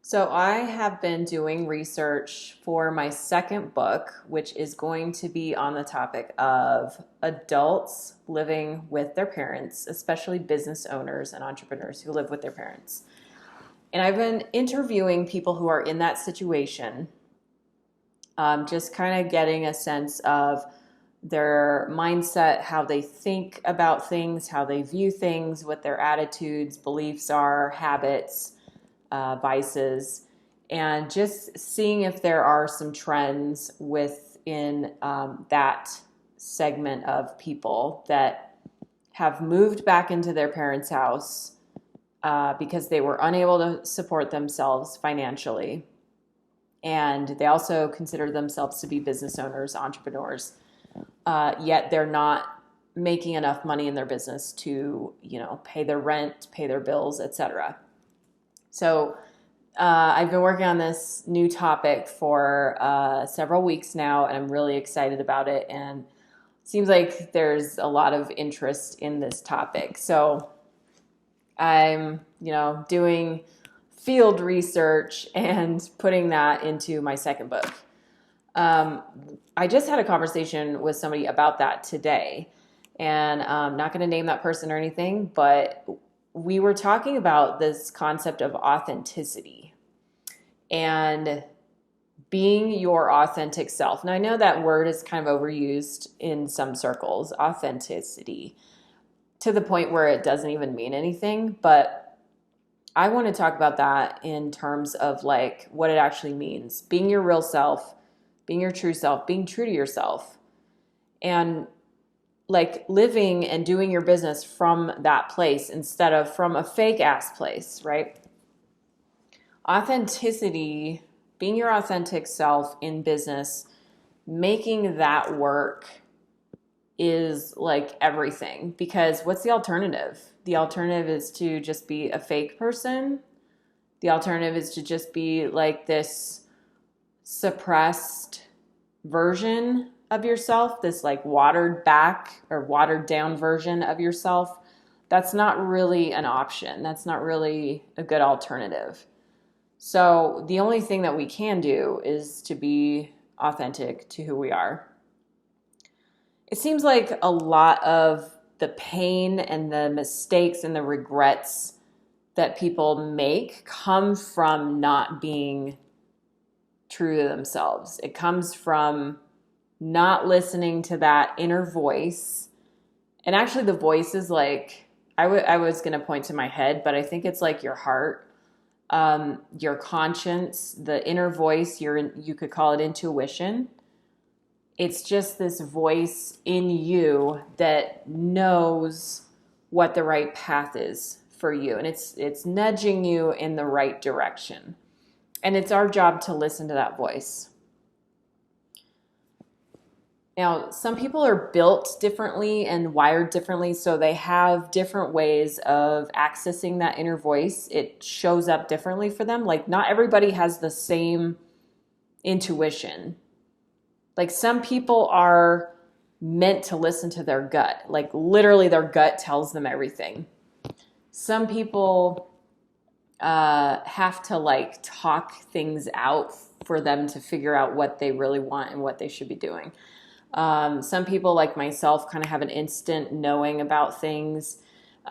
So, I have been doing research for my second book, which is going to be on the topic of adults living with their parents, especially business owners and entrepreneurs who live with their parents. And I've been interviewing people who are in that situation, just kind of getting a sense of their mindset, how they think about things, how they view things, what their attitudes, beliefs are, habits, vices, and just seeing if there are some trends within that segment of people that have moved back into their parents' house because they were unable to support themselves financially. And they also consider themselves to be business owners, entrepreneurs, yet they're not making enough money in their business to, pay their rent, pay their bills, etc. So I've been working on this new topic for several weeks now, and I'm really excited about it. And it seems like there's a lot of interest in this topic. So I'm, doing field research and putting that into my second book. I just had a conversation with somebody about that today, and I'm not going to name that person or anything, but we were talking about this concept of authenticity and being your authentic self. Now, I know that word is kind of overused in some circles, authenticity, to the point where it doesn't even mean anything. But I want to talk about that in terms of like what it actually means. Being your real self, being your true self, being true to yourself, and like living and doing your business from that place instead of from a fake ass place, right? Authenticity, being your authentic self in business, making that work is like everything, because what's the alternative? The alternative is to just be a fake person. The alternative is to just be like this suppressed version of yourself, this like watered back or watered down version of yourself. That's not really an option. That's not really a good alternative. So the only thing that we can do is to be authentic to who we are. It seems like a lot of the pain and the mistakes and the regrets that people make come from not being true to themselves. It comes from not listening to that inner voice. And actually the voice is like, I was going to point to my head, but I think it's like your heart, your conscience, the inner voice, you could call it intuition. It's just this voice in you that knows what the right path is for you. And it's nudging you in the right direction. And it's our job to listen to that voice. Now, some people are built differently and wired differently, so they have different ways of accessing that inner voice. It shows up differently for them. Like, not everybody has the same intuition. Like, some people are meant to listen to their gut. Like, literally, their gut tells them everything. Some people have to, like, talk things out for them to figure out what they really want and what they should be doing. Some people, like myself, kind of have an instant knowing about things.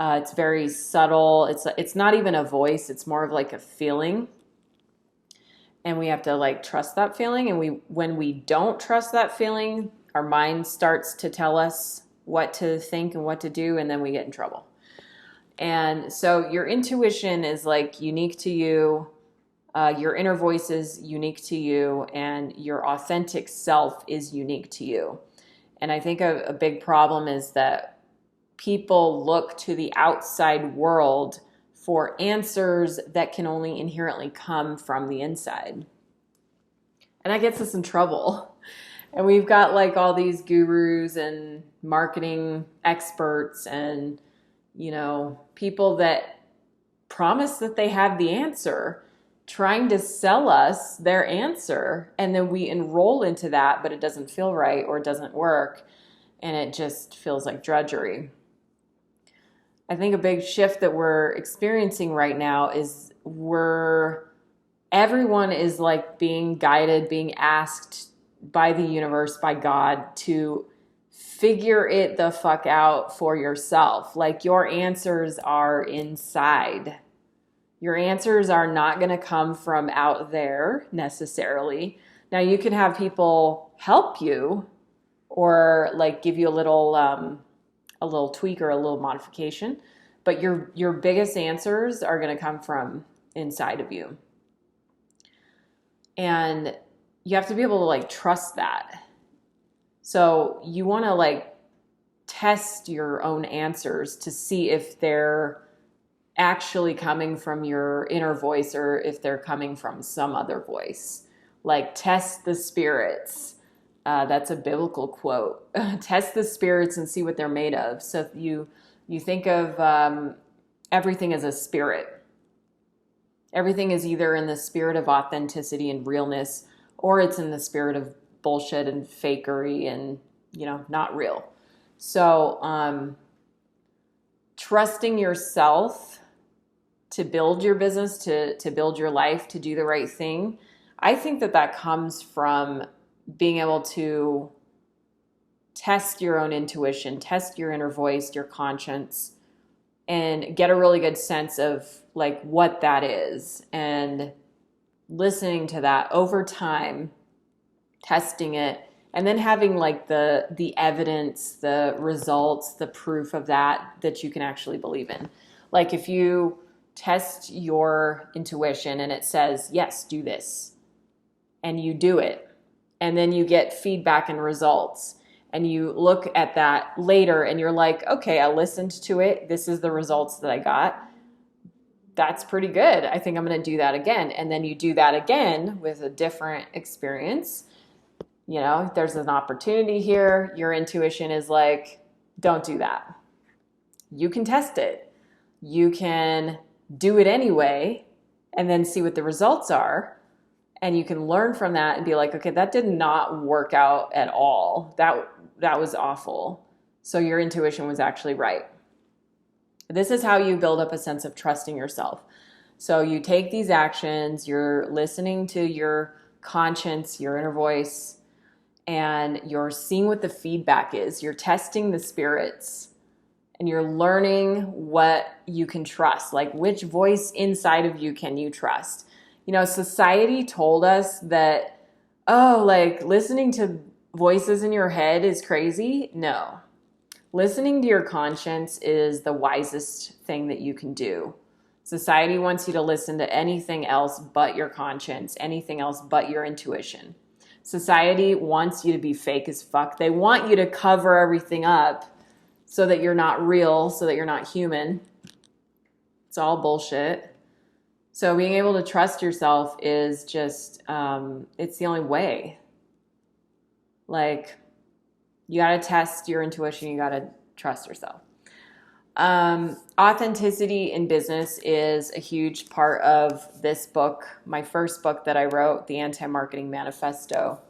It's very subtle. It's not even a voice. It's more of like a feeling. And we have to like trust that feeling. And when we don't trust that feeling, our mind starts to tell us what to think and what to do, and then we get in trouble. And so your intuition is like unique to you. Your inner voice is unique to you, and your authentic self is unique to you. And I think a big problem is that people look to the outside world for answers that can only inherently come from the inside. And that gets us in trouble. And we've got like all these gurus and marketing experts and, people that promise that they have the answer, trying to sell us their answer, and then we enroll into that, but it doesn't feel right or it doesn't work, and it just feels like drudgery. I think a big shift that we're experiencing right now is we're everyone is like being guided, being asked by the universe, by God, to figure it the fuck out for yourself. Like, your answers are inside. Your answers are not going to come from out there necessarily. Now, you can have people help you or like give you a little tweak or a little modification, but your biggest answers are going to come from inside of you. And you have to be able to like trust that. So you want to like test your own answers to see if they're actually coming from your inner voice or if they're coming from some other voice. Like, test the spirits. That's a biblical quote. Test the spirits and see what they're made of. So if you think of everything as a spirit. Everything is either in the spirit of authenticity and realness, or it's in the spirit of bullshit and fakery and, not real. So trusting yourself to build your business, to build your life, to do the right thing, I think that comes from being able to test your own intuition, test your inner voice, your conscience, and get a really good sense of like what that is, and listening to that over time, testing it, and then having like the evidence, the results, the proof of that you can actually believe in. Like, if you test your intuition and it says, yes, do this, and you do it, and then you get feedback and results, and you look at that later and you're like, okay, I listened to it. This is the results that I got. That's pretty good. I think I'm going to do that again. And then you do that again with a different experience. There's an opportunity here. Your intuition is like, don't do that. You can test it. You can do it anyway and then see what the results are. And you can learn from that and be like, okay, that did not work out at all. That was awful. So your intuition was actually right. This is how you build up a sense of trusting yourself. So you take these actions, you're listening to your conscience, your inner voice, and you're seeing what the feedback is. You're testing the spirits, and you're learning what you can trust. Like, which voice inside of you can you trust? Society told us that, like, listening to voices in your head is crazy. No. Listening to your conscience is the wisest thing that you can do. Society wants you to listen to anything else but your conscience, anything else but your intuition. Society wants you to be fake as fuck. They want you to cover everything up so that you're not real, so that you're not human. It's all bullshit. So being able to trust yourself is just, it's the only way. Like, you got to test your intuition. You got to trust yourself. Authenticity in business is a huge part of this book, my first book that I wrote, The Anti-Marketing Manifesto.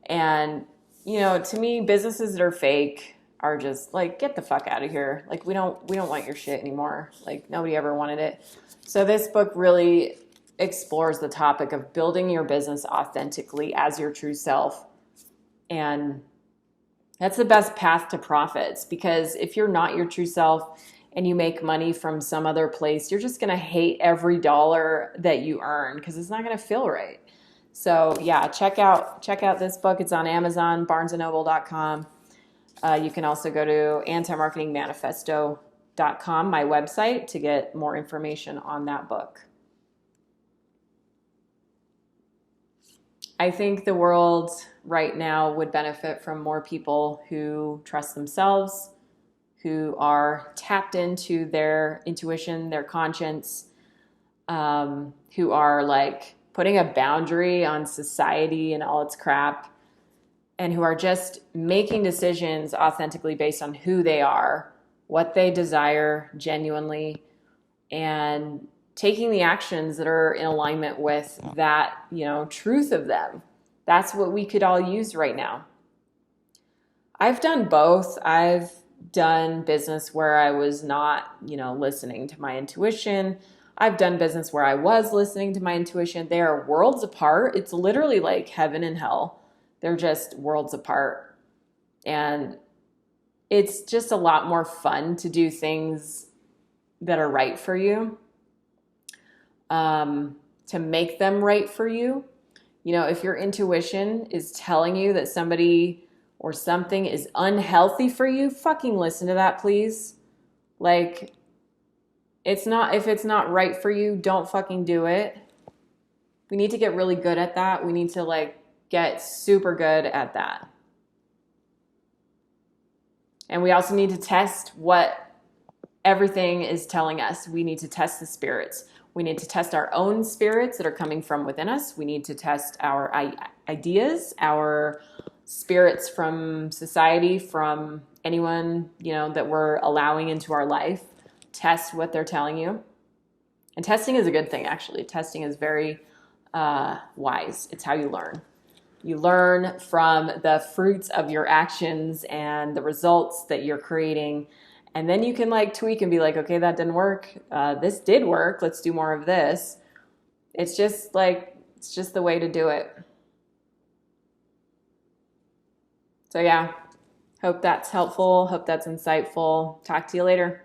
And, to me, businesses that are fake are just like, get the fuck out of here. Like, we don't want your shit anymore. Like, nobody ever wanted it. So this book really explores the topic of building your business authentically as your true self. And that's the best path to profits, because if you're not your true self and you make money from some other place, you're just going to hate every dollar that you earn because it's not going to feel right. So yeah, check out this book. It's on Amazon, barnesandnoble.com. You can also go to antimarketingmanifesto.com, my website, to get more information on that book. I think the world right now would benefit from more people who trust themselves, who are tapped into their intuition, their conscience, who are like putting a boundary on society and all its crap, and who are just making decisions authentically based on who they are, what they desire genuinely, and taking the actions that are in alignment with that, truth of them. That's what we could all use right now. I've done both. I've done business where I was not, listening to my intuition. I've done business where I was listening to my intuition. They are worlds apart. It's literally like heaven and hell. They're just worlds apart. And it's just a lot more fun to do things that are right for you, to make them right for you. You know, if your intuition is telling you that somebody or something is unhealthy for you, fucking listen to that, please. Like, if it's not right for you, don't fucking do it. We need to get really good at that. We need to like get super good at that. And we also need to test what everything is telling us. We need to test the spirits. We need to test our own spirits that are coming from within us. We need to test our ideas, our spirits from society, from anyone, you know, that we're allowing into our life. Test what they're telling you. And testing is a good thing, actually. Testing is very wise. It's how you learn. You learn from the fruits of your actions and the results that you're creating. And then you can like tweak and be like, okay, that didn't work. This did work. Let's do more of this. It's just the way to do it. So yeah, hope that's helpful. Hope that's insightful. Talk to you later.